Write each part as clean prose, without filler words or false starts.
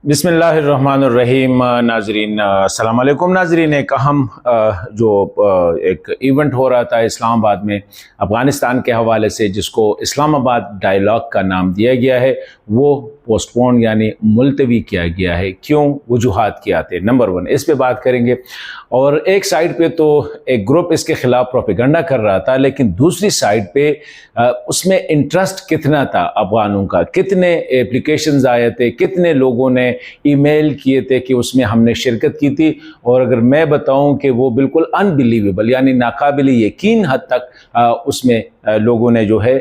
बिस्मिल्लाहिर्रहमानिर्रहीम। नाजरीन अस्सलाम वालेकुम। नाजरीन, एक अहम एक इवेंट हो रहा था इस्लामाबाद में अफ़गानिस्तान के हवाले से, जिसको इस्लामाबाद डायलॉग का नाम दिया गया है, वो पोस्टपोन यानी मुलतवी किया गया है। क्यों? वजूहात क्या थे? नंबर वन, इस पे बात करेंगे। और एक साइड पे तो एक ग्रुप इसके ख़िलाफ़ प्रोपेगेंडा कर रहा था, लेकिन दूसरी साइड पे उसमें इंटरेस्ट कितना था अफ़गानों का, कितने एप्लीकेशंस आए थे, कितने लोगों ने ईमेल किए थे कि उसमें हमने शिरकत की थी। और अगर मैं बताऊं कि वो बिल्कुल अनबिलीवेबल यानी नाकाबिल यकीन हद तक उसमें लोगों ने जो है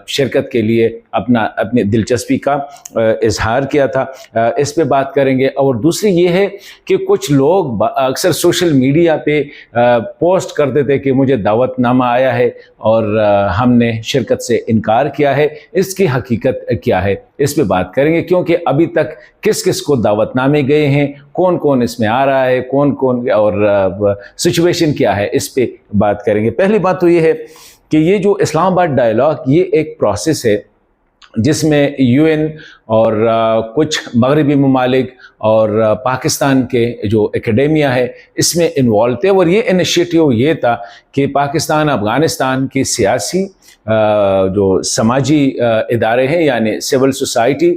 शिरकत के लिए अपनी दिलचस्पी का इजहार किया था। इस पे बात करेंगे। और दूसरी ये है कि कुछ लोग अक्सर सोशल मीडिया पे पोस्ट करते थे कि मुझे दावतनामा आया है और हमने शिरकत से इनकार किया है। इसकी हकीकत क्या है, इस पे बात करेंगे, क्योंकि अभी तक किस किस को दावतनामे गए हैं, कौन कौन इसमें आ रहा है, कौन कौन, और सिचुएशन क्या है, इस पे बात करेंगे। पहली बात तो ये है कि ये जो इस्लामाबाद डायलॉग, ये एक प्रोसेस है जिसमें यूएन और कुछ मगरबी ममालिक और पाकिस्तान के जो एकेडेमिया है इसमें इन्वॉल्व थे। और ये इनिशिएटिव ये था कि पाकिस्तान अफ़गानिस्तान की सियासी जो समाजी इदारे हैं, यानी सिविल सोसाइटी,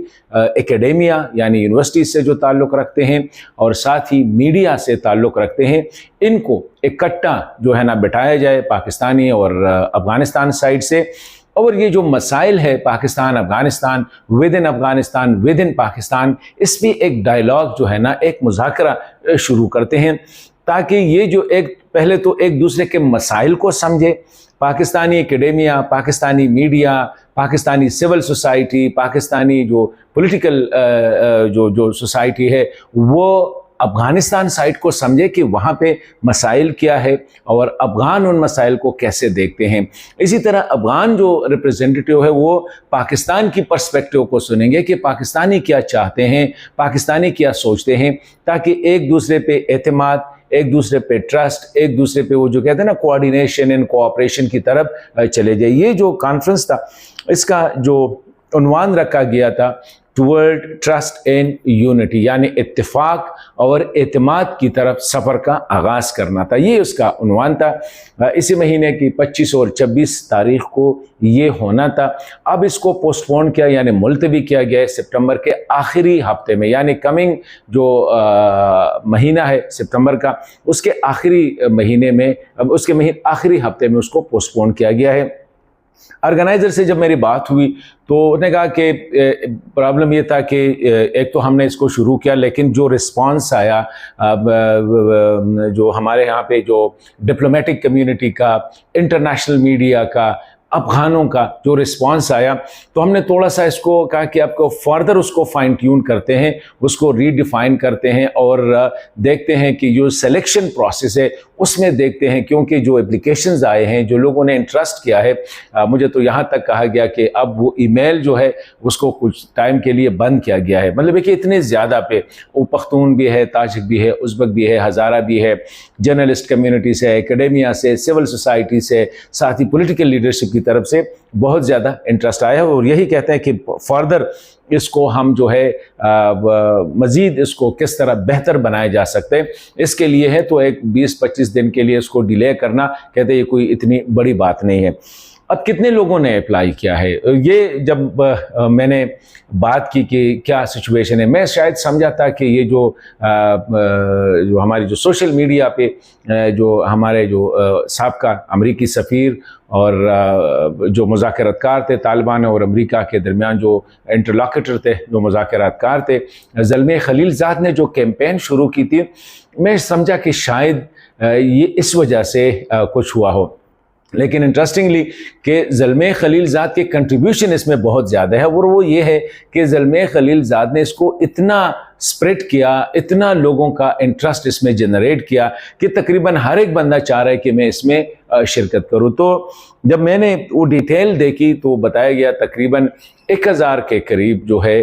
एकेडेमिया यानी यूनिवर्सिटी से जो ताल्लुक़ रखते हैं और साथ ही मीडिया से ताल्लुक़ रखते हैं, इनको इकट्ठा जो है ना बिठाया जाए पाकिस्तानी और अफ़गानिस्तान साइड से। और ये जो मसाइल है पाकिस्तान अफ़गानिस्तान, विद इन पाकिस्तान, इस पर एक डायलॉग जो है ना, एक मुज़ाकरा शुरू करते हैं, ताकि ये जो पहले तो एक दूसरे के मसाइल को समझे। Pakistani academia, Pakistani media, Pakistani civil society, Pakistani जो पॉलिटिकल जो सोसाइटी है, वो अफ़गानिस्तान साइड को समझे कि वहाँ पे मसाइल क्या है और अफ़गान उन मसाइल को कैसे देखते हैं। इसी तरह अफ़गान जो रिप्रेजेंटेटिव है वो पाकिस्तान की पर्सपेक्टिव को सुनेंगे कि पाकिस्तानी क्या चाहते हैं, पाकिस्तानी क्या सोचते हैं, ताकि एक दूसरे पे एतमाद, एक दूसरे पे ट्रस्ट, एक दूसरे पे वो जो कहते हैं ना कोऑर्डिनेशन एंड कोऑपरेशन की तरफ चले जाए। ये जो कॉन्फ्रेंस था, इसका जो उन्वान रखा गया था टुवर्ड ट्रस्ट एंड यूनिटी, यानी इत्तेफाक और एतमाद की तरफ सफ़र का आगाज़ करना था। ये उसका उन्वान था। इसी महीने की 25 और 26 तारीख को ये होना था। अब इसको पोस्टपोन किया यानी मुलतवी किया गया है सितंबर के आखिरी हफ्ते में, यानी कमिंग जो महीना है सितंबर का, उसके आखिरी महीने में, अब उसके आखिरी हफ्ते में उसको पोस्टपोन किया गया है। ऑर्गेनाइज़र से जब मेरी बात हुई तो उन्होंने कहा कि प्रॉब्लम ये था कि एक तो हमने इसको शुरू किया, लेकिन जो रिस्पांस आया जो हमारे यहाँ पे जो डिप्लोमेटिक कम्युनिटी का, इंटरनेशनल मीडिया का, अफ़गानों का जो रिस्पांस आया, तो हमने थोड़ा सा इसको कहा कि आपको फर्दर उसको फाइन ट्यून करते हैं, उसको रीडिफाइन करते हैं और देखते हैं कि जो सिलेक्शन प्रोसेस है उसमें देखते हैं, क्योंकि जो एप्लीकेशंस आए हैं, जो लोगों ने इंटरेस्ट किया है, मुझे तो यहाँ तक कहा गया कि अब वो ईमेल जो है उसको कुछ टाइम के लिए बंद किया गया है। मतलब कि इतने ज़्यादा पे वो पख्तून भी है, ताजिक भी है, उज़्बक भी है, हज़ारा भी है, जर्नलिस्ट कम्युनिटी से, एकेडेमिया से, सिविल सोसाइटी से, साथ ही पॉलिटिकल लीडरशिप की तरफ से बहुत ज़्यादा इंटरेस्ट आया है। और यही कहते हैं कि फर्दर इसको हम जो है मज़ीद इसको किस तरह बेहतर बनाए जा सकते हैं, इसके लिए है तो एक 20-25 दिन के लिए इसको डिले करना, कहते हैं ये कोई इतनी बड़ी बात नहीं है। अब कितने लोगों ने अप्लाई किया है, ये जब मैंने बात की कि क्या सिचुएशन है, मैं शायद समझा था कि ये जो हमारी जो सोशल मीडिया पे जो हमारे जो साबका अमरीकी सफ़ीर और जो मुज़ाकरतकार थे, तालिबान और अमेरिका के दरमियान जो इंटरलॉकेटर थे, जो मुज़ाकरतकार थे, ज़ल्मे खलीलज़ाद ने जो कैंपेन शुरू की थी, मैं समझा कि शायद ये इस वजह से कुछ हुआ हो। लेकिन इंटरेस्टिंगली कि ज़ल्मे खलीलज़ाद के कंट्रीब्यूशन इसमें बहुत ज़्यादा है, और वो ये है कि ज़ल्मे खलीलज़ाद ने इसको इतना स्प्रेड किया, इतना लोगों का इंटरेस्ट इसमें जनरेट किया कि तकरीबन हर एक बंदा चाह रहा है कि मैं इसमें शिरकत करूं। तो जब मैंने वो डिटेल देखी तो बताया गया तकरीबन 1000 के करीब जो है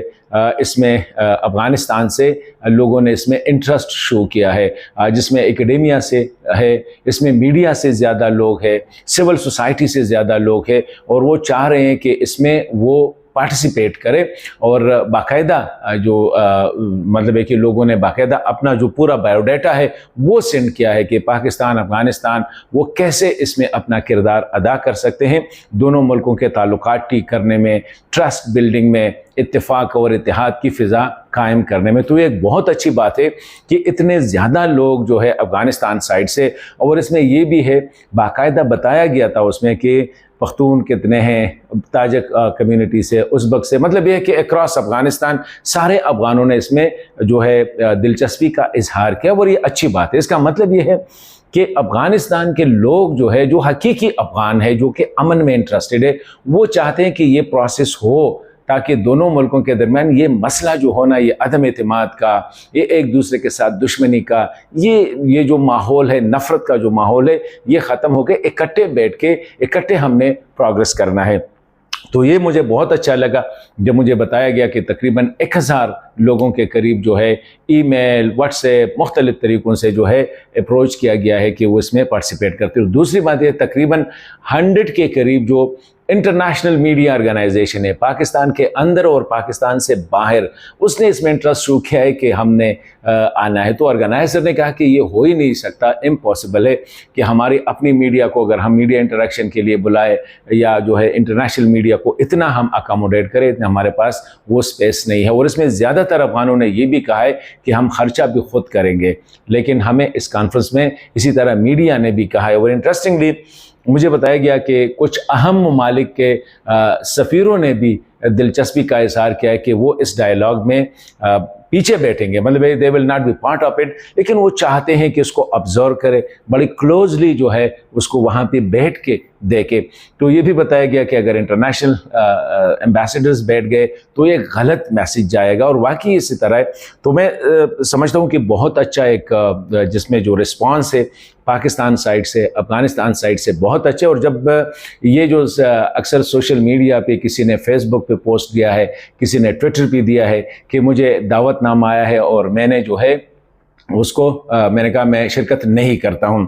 इसमें अफ़गानिस्तान से लोगों ने इसमें इंटरेस्ट शो किया है, जिसमें एकेडेमिया से है, इसमें मीडिया से ज़्यादा लोग हैं, सिविल सोसाइटी से ज़्यादा लोग हैं, और वो चाह रहे हैं कि इसमें वो पार्टिसिपेट करे और बाकायदा जो मतलब है कि लोगों ने बाकायदा अपना जो पूरा बायोडाटा है वो सेंड किया है कि पाकिस्तान अफगानिस्तान वो कैसे इसमें अपना किरदार अदा कर सकते हैं, दोनों मुल्कों के ताल्लुकात ठीक करने में, ट्रस्ट बिल्डिंग में, इत्तेफाक और इत्तेहाद की फ़िज़ा कायम करने में। तो ये एक बहुत अच्छी बात है कि इतने ज़्यादा लोग जो है अफ़गानिस्तान साइड से, और इसमें ये भी है बाकायदा बताया गया था उसमें कि पख्तून कितने हैं, ताजिक कम्युनिटी से, उज़्बक से, मतलब ये है कि अक्रॉस अफ़गानिस्तान सारे अफ़गानों ने इसमें जो है दिलचस्पी का इजहार किया और ये अच्छी बात है। इसका मतलब ये है कि अफ़गानिस्तान के लोग जो है, जो हकीकी अफ़गान है, जो कि अमन में इंटरेस्टेड है, वो चाहते हैं कि ये प्रोसेस हो ताकि दोनों मुल्कों के दरमियान ये मसला जो होना, ये अदम एतमाद का, ये एक दूसरे के साथ दुश्मनी का, ये जो माहौल है, नफ़रत का जो माहौल है, ये ख़त्म हो के इकट्ठे बैठ के इकट्ठे हमने प्रोग्रेस करना है। तो ये मुझे बहुत अच्छा लगा जब मुझे बताया गया कि तकरीबन 1000 लोगों के करीब जो है ईमेल, व्हाट्सएप, मुख्तलिफ तरीक़ों से जो है अप्रोच किया गया है कि वो इसमें पार्टिसिपेट करते हैं। दूसरी बात ये, तकरीबन 100 के करीब जो इंटरनेशनल मीडिया ऑर्गेनाइजेशन है पाकिस्तान के अंदर और पाकिस्तान से बाहर, उसने इसमें इंटरेस्ट शो किया है कि हमने आना है। तो ऑर्गेनाइजर ने कहा कि ये हो ही नहीं सकता, इम्पॉसिबल है कि हमारी अपनी मीडिया को अगर हम मीडिया इंटरेक्शन के लिए बुलाए या जो है इंटरनेशनल मीडिया को इतना हम अकोमोडेट करें, इतना हमारे पास वो स्पेस नहीं है। और इसमें ज़्यादातर अफगानों ने ये भी कहा है कि हम खर्चा भी खुद करेंगे, लेकिन हमें इस कॉन्फ्रेंस में इसी तरह मीडिया ने भी कहा है। और इंटरेस्टिंगली मुझे बताया गया कि कुछ अहम ममालिक के सफ़ीरों ने भी दिलचस्पी का इज़हार किया है कि वो इस डायलॉग में पीछे बैठेंगे, मतलब they will not be part of it, लेकिन वो चाहते हैं कि उसको ऑब्जर्व करे, बड़ी क्लोजली जो है उसको वहाँ पे बैठ के देखे। तो ये भी बताया गया कि अगर इंटरनेशनल एम्बेसडर्स बैठ गए तो ये गलत मैसेज जाएगा, और वाकई इसी तरह है। तो मैं समझता हूँ कि बहुत अच्छा एक जिसमें जो रिस्पॉन्स है पाकिस्तान साइड से, अफगानिस्तान साइड से बहुत अच्छे। और जब ये जो अक्सर सोशल मीडिया पे किसी ने फेसबुक पे पोस्ट दिया है, किसी ने ट्विटर पे दिया है कि मुझे दावतनामा आया है और मैंने जो है उसको मैंने कहा मैं शिरकत नहीं करता हूँ,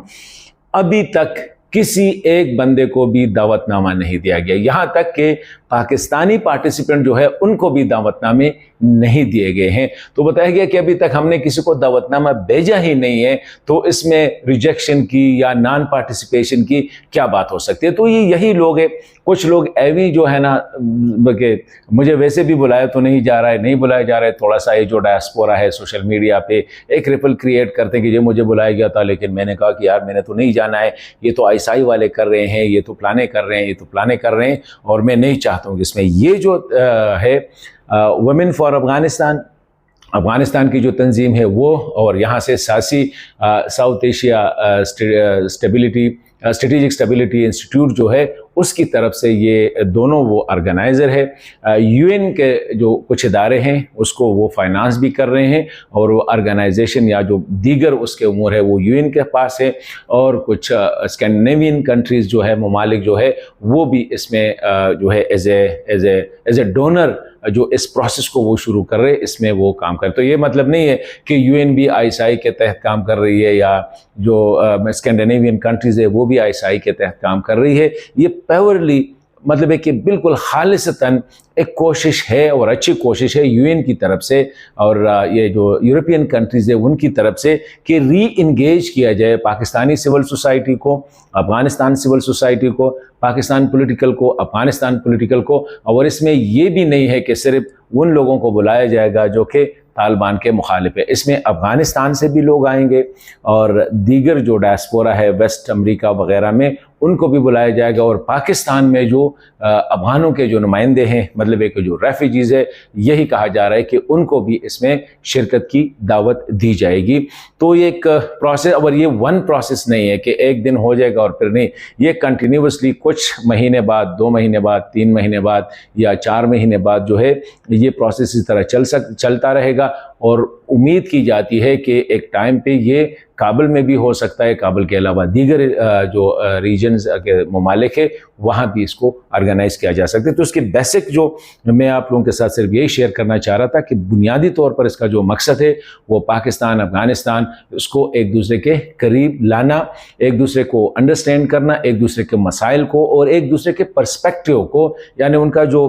अभी तक किसी एक बंदे को भी दावतनामा नहीं दिया गया। यहाँ तक कि पाकिस्तानी पार्टिसिपेंट जो है उनको भी दावतनामे नहीं दिए गए हैं। तो बताया गया कि अभी तक हमने किसी को दावतनामा भेजा ही नहीं है, तो इसमें रिजेक्शन की या नॉन पार्टिसिपेशन की क्या बात हो सकती है। तो ये यही लोग हैं, कुछ लोग एवी जो है ना कि मुझे वैसे भी बुलाया तो नहीं जा रहा है, नहीं बुलाया जा रहा है, थोड़ा सा ये जो डायस्पोरा है सोशल मीडिया पे एक रिपल क्रिएट करते हैं कि ये मुझे बुलाया गया था लेकिन मैंने कहा कि यार मैंने तो नहीं जाना है, ये तो आईएसआई वाले कर रहे हैं, ये तो प्लाने कर रहे हैं, ये तो प्लाने कर रहे हैं, और मैं नहीं चाहता हूँ कि इसमें ये जो है वुमेन फॉर अफगानिस्तान, अफगानिस्तान की जो तंजीम है वो, और यहाँ से SASSI South Asia strategic stability institute जो है उसकी तरफ से ये दोनों वो ऑर्गेनाइज़र है। यूएन के जो कुछ इदारे हैं उसको वो फाइनेंस भी कर रहे हैं, और वो ऑर्गेनाइजेशन या जो दीगर उसके उमूर है वो यूएन के पास है, और कुछ स्कैंडिनेवियन कंट्रीज़ जो है ममालिक जो है वो भी इसमें जो है एज ए डोनर जो इस प्रोसेस को वो शुरू कर रहे हैं, इसमें वो काम कर। तो ये मतलब नहीं है कि यूएन भी आईएसआई के तहत काम कर रही है या जो स्कैंडिनेवियन कंट्रीज़ है वो भी आईएसआई के तहत काम कर रही है। ये प्योरली मतलब है कि बिल्कुल खालिसतन एक कोशिश है, और अच्छी कोशिश है यूएन की तरफ से और ये जो यूरोपियन कंट्रीज़ है उनकी तरफ से कि री इंगेज किया जाए पाकिस्तानी सिविल सोसाइटी को, अफगानिस्तान सिविल सोसाइटी को, पाकिस्तान पॉलिटिकल को, अफगानिस्तान पॉलिटिकल को। और इसमें ये भी नहीं है कि सिर्फ उन लोगों को बुलाया जाएगा जो कि तालिबान के मुखालिफ है, इसमें अफ़गानिस्तान से भी लोग आएंगे और दीगर जो डायस्पोरा है वेस्ट अमेरिका वगैरह में उनको भी बुलाया जाएगा, और पाकिस्तान में जो अफ़गानों के जो नुमाइंदे हैं, मतलब एक जो रेफ्यूजीज़ है, यही कहा जा रहा है कि उनको भी इसमें शिरकत की दावत दी जाएगी। तो ये एक प्रोसेस, और ये वन प्रोसेस नहीं है कि एक दिन हो जाएगा और फिर नहीं, ये कंटिन्यूसली कुछ महीने बाद, 2 महीने बाद, 3 महीने बाद या 4 महीने बाद जो है ये प्रोसेस इस तरह चलता रहेगा। और उम्मीद की जाती है कि एक टाइम पे ये काबुल में भी हो सकता है, काबुल के अलावा दीगर जो रीजन्स के ममालिक है वहाँ भी इसको ऑर्गेनाइज किया जा सकता है। तो इसकी बेसिक जो मैं आप लोगों के साथ सिर्फ यही शेयर करना चाह रहा था कि बुनियादी तौर पर इसका जो मकसद है वो पाकिस्तान अफगानिस्तान उसको एक दूसरे के करीब लाना, एक दूसरे को अंडरस्टैंड करना, एक दूसरे के मसाइल को और एक दूसरे के पर्सपेक्टिव को, यानी उनका जो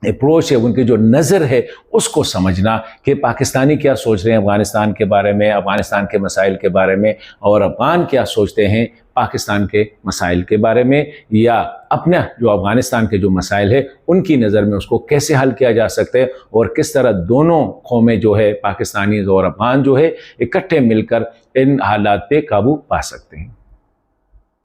अप्रोच है, उनकी जो नज़र है, उसको समझना कि पाकिस्तानी क्या सोच रहे हैं अफ़गानिस्तान के बारे में, अफ़गानिस्तान के मसाइल के बारे में, और अफ़गान क्या सोचते हैं पाकिस्तान के मसाइल के बारे में, या अपना जो अफ़गानिस्तान के जो मसाइल है उनकी नज़र में उसको कैसे हल किया जा सकता है, और किस तरह दोनों कौमें जो है, पाकिस्तानी और अफ़गान जो है, इकट्ठे मिलकर इन हालात पे काबू पा सकते हैं।